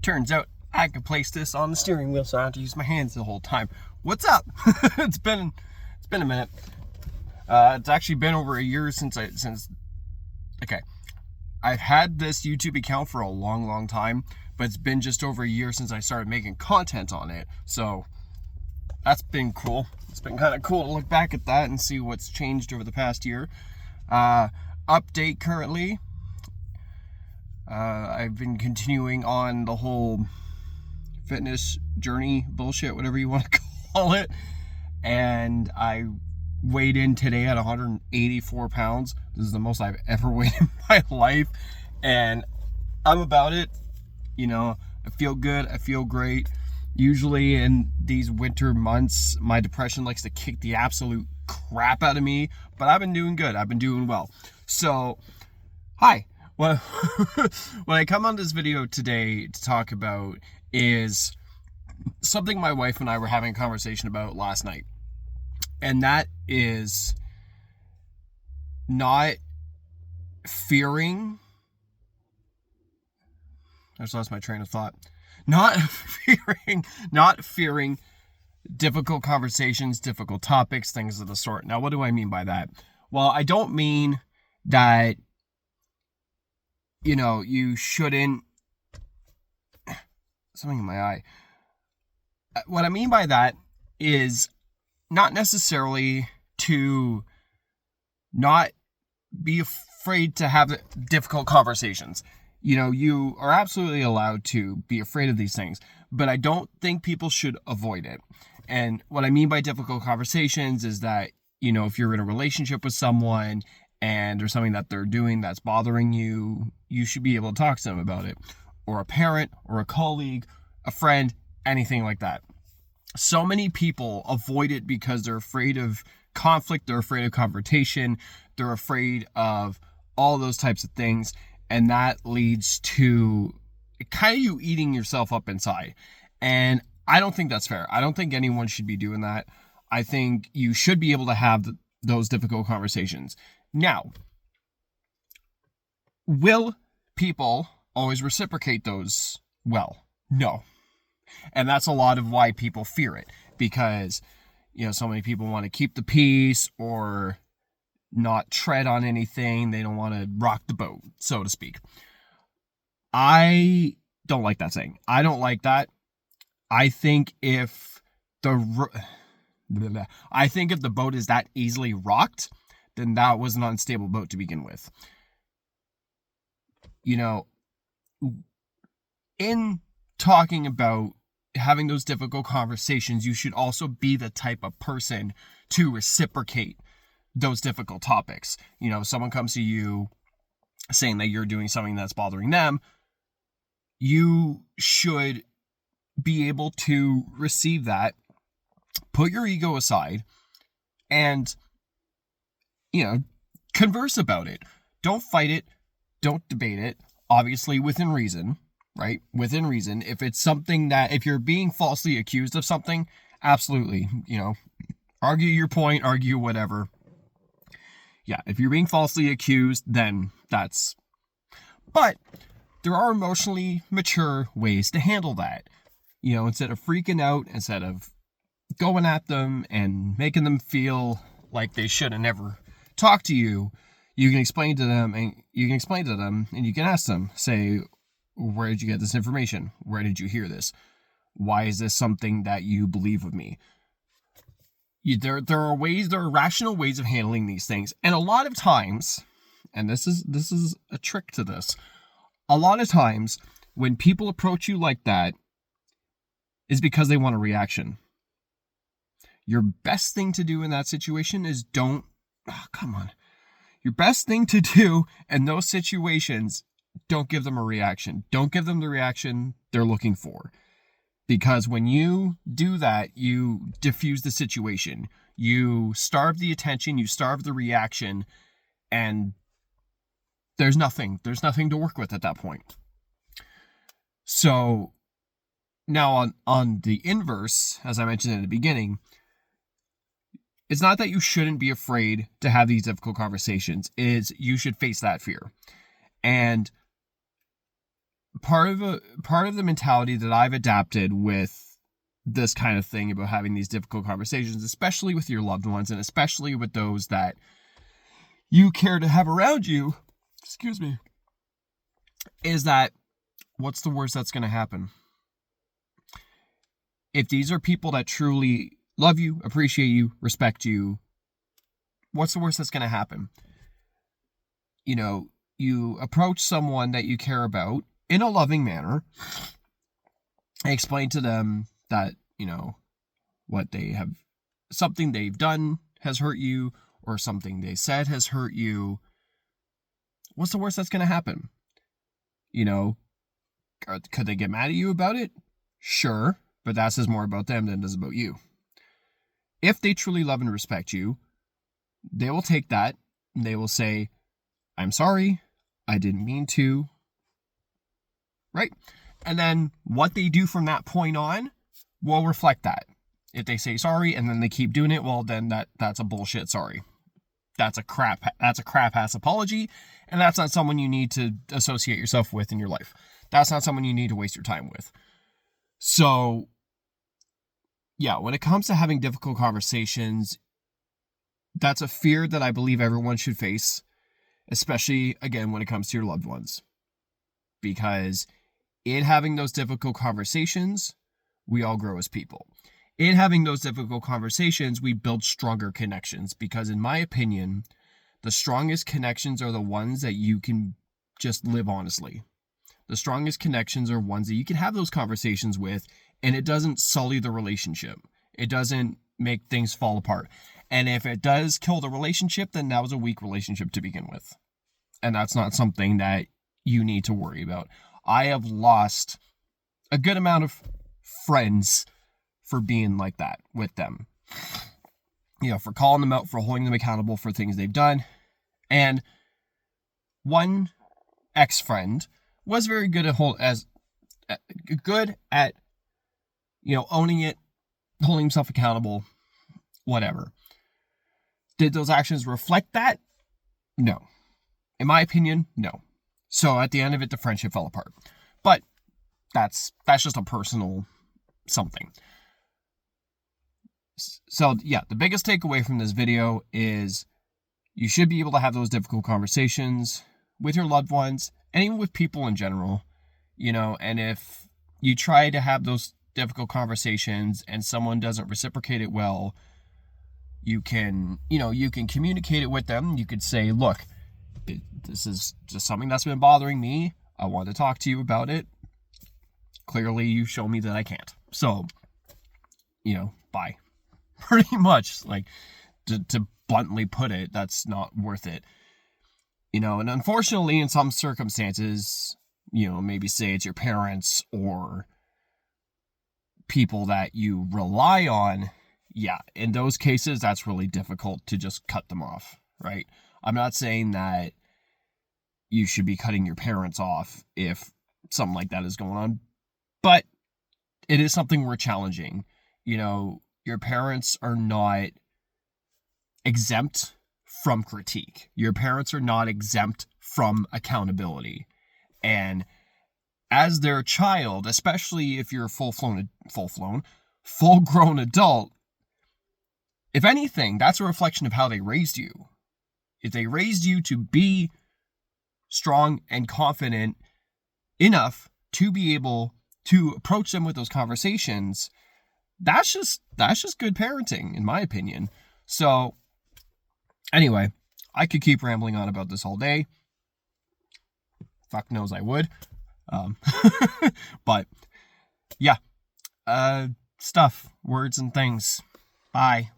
Turns out I can place this on the steering wheel, so I don't have to use my hands the whole time. What's up? It's been a minute. It's actually been over a year since I've had this YouTube account for a long time, but it's been just over a year since I started making content on it. So that's been cool. It's been kind of cool to look back at that and see what's changed over the past year. Update currently. I've been continuing on the whole fitness journey bullshit, whatever you want to call it. And I weighed in today at 184 pounds. This is the most I've ever weighed in my life. And I'm about it. You know, I feel good. I feel great. Usually in these winter months, my depression likes to kick the absolute crap out of me. But I've been doing good. I've been doing well. So, hi. Well, what I come on this video today to talk about is something my wife and I were having a conversation about last night. And that is not fearing. I just lost my train of thought. Not fearing difficult conversations, difficult topics, things of the sort. Now, what do I mean by that? Well, I don't mean that, you know, you shouldn't. Something in my eye. What I mean by that is not necessarily to not be afraid to have difficult conversations. You know, you are absolutely allowed to be afraid of these things, but I don't think people should avoid it. And what I mean by difficult conversations is that, you know, if you're in a relationship with someone and there's something that they're doing that's bothering you, you should be able to talk to them about it. Or a parent, or a colleague, a friend, anything like that. So many people avoid it because they're afraid of conflict, they're afraid of confrontation, they're afraid of all those types of things, and that leads to kind of you eating yourself up inside. And I don't think that's fair. I don't think anyone should be doing that. I think you should be able to have those difficult conversations. Now, will people always reciprocate those well? No. And that's a lot of why people fear it, because, you know, so many people want to keep the peace or not tread on anything. They don't want to rock the boat, so to speak. I don't like that saying. I don't like that. I think if the boat is that easily rocked, then that was an unstable boat to begin with. You know, in talking about having those difficult conversations, you should also be the type of person to reciprocate those difficult topics. You know, if someone comes to you saying that you're doing something that's bothering them, you should be able to receive that, put your ego aside, and, you know, converse about it. Don't fight it. Don't debate it. Obviously, within reason. Right? Within reason. If it's something that, if you're being falsely accused of something, absolutely, you know, argue your point, argue whatever. Yeah, if you're being falsely accused, then that's... But there are emotionally mature ways to handle that. You know, instead of freaking out, instead of going at them and making them feel like they should have never talked to you, you can explain to them, and you can ask them, say, where did you get this information? Where did you hear this? Why is this something that you believe of me? There are rational ways of handling these things. And a lot of times, and this is a trick to this, a lot of times when people approach you like that is because they want a reaction. Your best thing to do in that situation is your best thing to do in those situations, don't give them a reaction. Don't give them the reaction they're looking for. Because when you do that, you diffuse the situation. You starve the attention, you starve the reaction, and there's nothing to work with at that point. So now on the inverse, as I mentioned in the beginning, it's not that you shouldn't be afraid to have these difficult conversations. Is you should face that fear. And part of the mentality that I've adapted with this kind of thing about having these difficult conversations, especially with your loved ones and especially with those that you care to have around you, excuse me, is that what's the worst that's going to happen? If these are people that truly love you, appreciate you, respect you, what's the worst that's going to happen? You know, you approach someone that you care about in a loving manner, explain to them that, you know, what they have, something they've done has hurt you, or something they said has hurt you. What's the worst that's going to happen? You know, could they get mad at you about it? Sure, but that says more about them than it does about you. If they truly love and respect you, they will take that and they will say, I'm sorry, I didn't mean to. Right? And then what they do from that point on will reflect that. If they say sorry and then they keep doing it, well, then that's a bullshit sorry. That's a crap ass apology, and that's not someone you need to associate yourself with in your life. That's not someone you need to waste your time with. So, yeah, when it comes to having difficult conversations, that's a fear that I believe everyone should face, especially, again, when it comes to your loved ones. Because in having those difficult conversations, we all grow as people. In having those difficult conversations, we build stronger connections. Because in my opinion, the strongest connections are the ones that you can just live honestly. The strongest connections are ones that you can have those conversations with, and it doesn't sully the relationship. It doesn't make things fall apart. And if it does kill the relationship, then that was a weak relationship to begin with. And that's not something that you need to worry about. I have lost a good amount of friends for being like that with them. You know, for calling them out, for holding them accountable for things they've done. And one ex-friend was very good at you know, owning it, holding himself accountable, whatever. Did those actions reflect that? No. In my opinion, no. So at the end of it, the friendship fell apart. But that's just a personal something. So yeah, the biggest takeaway from this video is you should be able to have those difficult conversations with your loved ones and even with people in general, you know, and if you try to have those difficult conversations and someone doesn't reciprocate it well, you can communicate it with them. You could say, look, this is just something that's been bothering me. I want to talk to you about it. Clearly, you show me that I can't. So, you know, bye. Pretty much, like, to bluntly put it, that's not worth it. You know, and unfortunately, in some circumstances, you know, maybe say it's your parents or people that you rely on, yeah, in those cases, that's really difficult to just cut them off, right? I'm not saying that you should be cutting your parents off if something like that is going on, but it is something we're challenging. You know, your parents are not exempt from critique. Your parents are not exempt from accountability. And as their child, especially if you're a full-grown adult, if anything, that's a reflection of how they raised you. If they raised you to be strong and confident enough to be able to approach them with those conversations, that's just good parenting, in my opinion. So, anyway, I could keep rambling on about this all day. Fuck knows I would. But, yeah. Stuff, words and things. Bye.